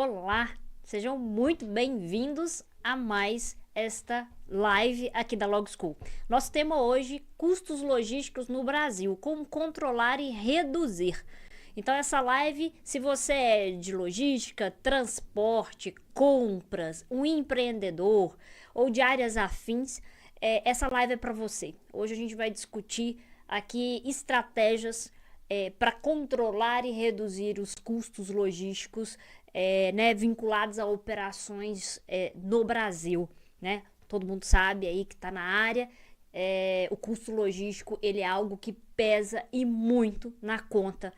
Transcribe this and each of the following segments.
Olá, sejam muito bem-vindos a mais esta live aqui da Log School. Nosso tema hoje, custos logísticos no Brasil, como controlar e reduzir. Então essa live, se você é de logística, transporte, compras, um empreendedor ou de áreas afins, essa live é para você. Hoje a gente vai discutir aqui estratégias para controlar e reduzir os custos logísticos né, vinculados a operações no Brasil, né? Todo mundo sabe aí que está na área, o custo logístico ele é algo que pesa e muito na conta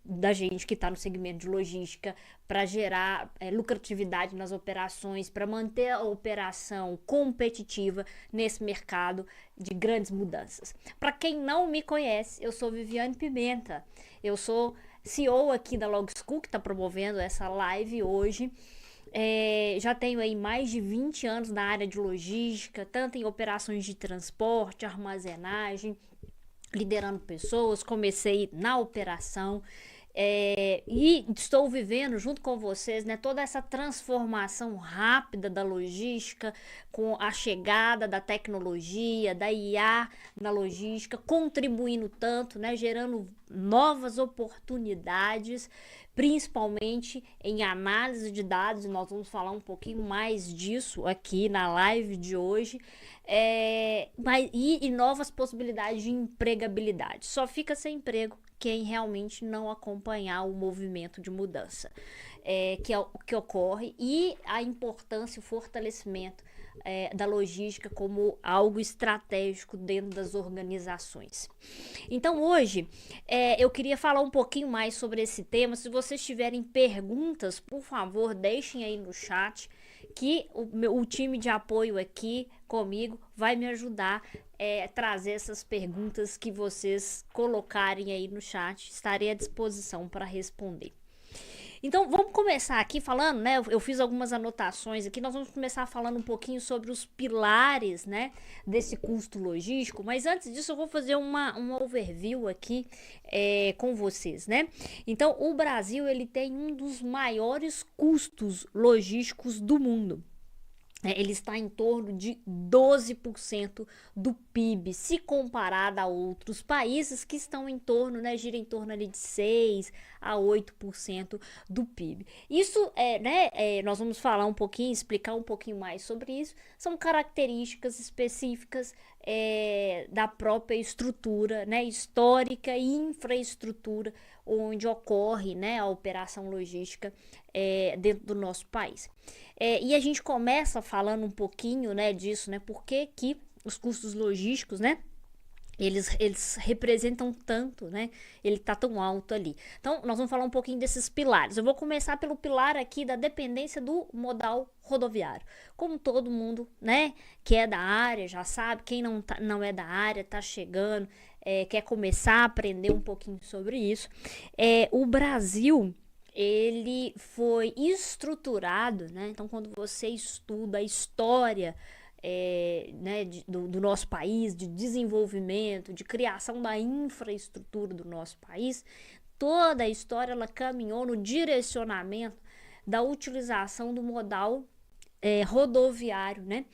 da gente que está no segmento de logística para gerar lucratividade nas operações, para manter a operação competitiva nesse mercado de grandes mudanças. Para quem não me conhece, eu sou Viviane Pimenta, eu sou CEO aqui da Log School, que está promovendo essa live hoje. Já tenho aí mais de 20 anos na área de logística, tanto em operações de transporte, armazenagem, liderando pessoas, comecei na operação e estou vivendo junto com vocês, né, toda essa transformação rápida da logística com a chegada da tecnologia, da IA na logística, contribuindo tanto, né, gerando novas oportunidades, principalmente em análise de dados, e nós vamos falar um pouquinho mais disso aqui na live de hoje, e novas possibilidades de empregabilidade. Só fica sem emprego quem realmente não acompanhar o movimento de mudança que ocorre, e a importância e o fortalecimento da logística como algo estratégico dentro das organizações. Então hoje eu queria falar um pouquinho mais sobre esse tema. Se vocês tiverem perguntas, por favor, deixem aí no chat, que o time de apoio aqui comigo vai me ajudar a trazer essas perguntas que vocês colocarem aí no chat. Estarei à disposição para responder. Então vamos começar aqui falando, né? Eu fiz algumas anotações aqui. Nós vamos começar falando um pouquinho sobre os pilares, né, desse custo logístico. Mas antes disso, eu vou fazer um overview aqui com vocês, né? Então, o Brasil ele tem um dos maiores custos logísticos do mundo. Ele está em torno de 12% do PIB, se comparado a outros países que estão em torno, né, gira em torno ali de 6 a 8% do PIB. Isso nós vamos falar um pouquinho, explicar um pouquinho mais sobre isso. São características específicas da própria estrutura, né, histórica e infraestrutura onde ocorre, né, a operação logística dentro do nosso país. E a gente começa falando um pouquinho, né, disso, né, por que os custos logísticos, né, eles representam tanto, né, ele tá tão alto ali. Então, nós vamos falar um pouquinho desses pilares. Eu vou começar pelo pilar aqui da dependência do modal rodoviário. Como todo mundo, né, que é da área já sabe, quem não é da área, tá chegando, quer começar a aprender um pouquinho sobre isso. O Brasil ele foi estruturado, né? Então, quando você estuda a história né, do nosso país, de desenvolvimento, de criação da infraestrutura do nosso país, toda a história ela caminhou no direcionamento da utilização do modal rodoviário, né?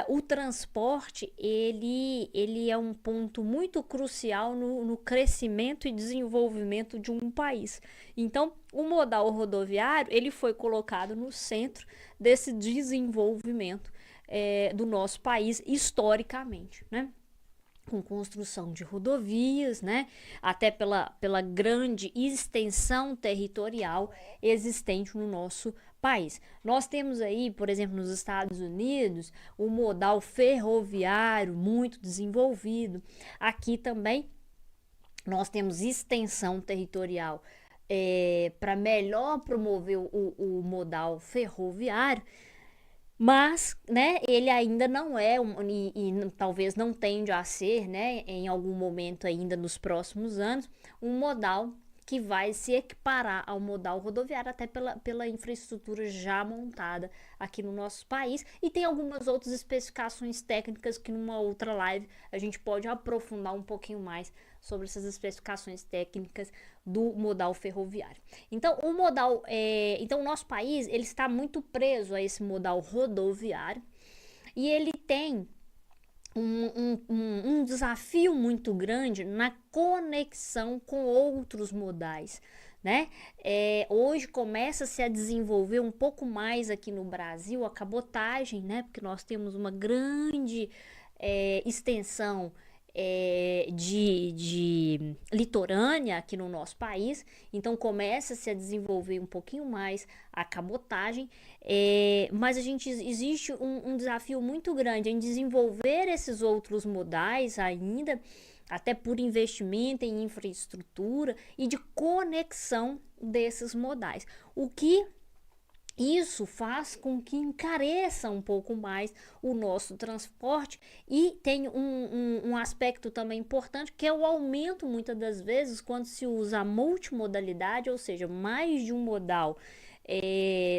O transporte ele é um ponto muito crucial no crescimento e desenvolvimento de um país. Então, o modal rodoviário ele foi colocado no centro desse desenvolvimento do nosso país historicamente, né? Com construção de rodovias, né? Até pela grande extensão territorial existente no nosso país. Nós temos aí, por exemplo, nos Estados Unidos, o modal ferroviário muito desenvolvido. Aqui também nós temos extensão territorial para melhor promover o modal ferroviário. Mas, né, ele ainda não é, e talvez não tende a ser, né, em algum momento ainda nos próximos anos, um modal que vai se equiparar ao modal rodoviário, até pela infraestrutura já montada aqui no nosso país. E tem algumas outras especificações técnicas que numa outra live a gente pode aprofundar um pouquinho mais sobre essas especificações técnicas do modal ferroviário. Então, então o nosso país ele está muito preso a esse modal rodoviário e ele tem um desafio muito grande na conexão com outros modais, né? Hoje começa-se a desenvolver um pouco mais aqui no Brasil a cabotagem, né? Porque nós temos uma grande extensão de litorânea aqui no nosso país, então começa-se a desenvolver um pouquinho mais a cabotagem, mas existe um desafio muito grande em desenvolver esses outros modais ainda, até por investimento em infraestrutura e de conexão desses modais, o que isso faz com que encareça um pouco mais o nosso transporte e tem um aspecto também importante que é o aumento muitas das vezes quando se usa a multimodalidade, ou seja, mais de um modal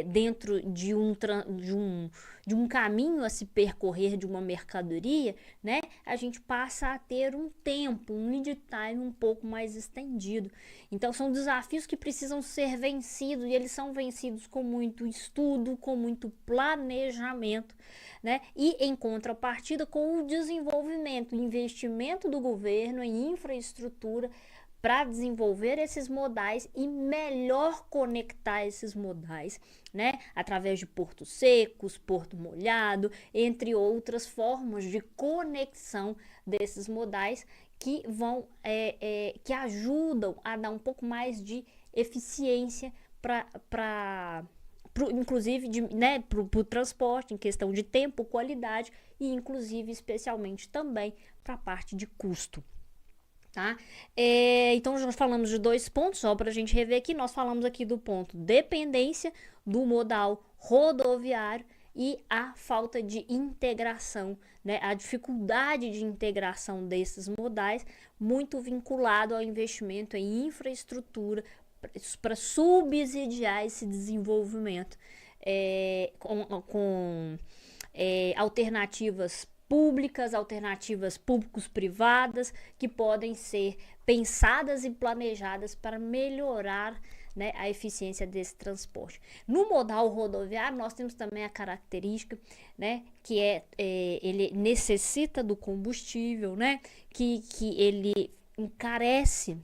dentro de um caminho a se percorrer de uma mercadoria, né? A gente passa a ter um tempo, um lead time um pouco mais estendido. Então são desafios que precisam ser vencidos e eles são vencidos com muito estudo, com muito planejamento, né? E em contrapartida com o desenvolvimento, o investimento do governo em infraestrutura para desenvolver esses modais e melhor conectar esses modais, né? Através de portos secos, porto molhado, entre outras formas de conexão desses modais que que ajudam a dar um pouco mais de eficiência inclusive para o transporte, em questão de tempo, qualidade e inclusive especialmente também para a parte de custo. Tá? Então nós falamos de dois pontos, só para a gente rever aqui. Nós falamos aqui do ponto dependência do modal rodoviário e a falta de integração, né? A dificuldade de integração desses modais, muito vinculado ao investimento em infraestrutura para subsidiar esse desenvolvimento com alternativas públicas, alternativas públicos-privadas que podem ser pensadas e planejadas para melhorar, né, a eficiência desse transporte. No modal rodoviário nós temos também a característica, né, que ele necessita do combustível, né, que ele encarece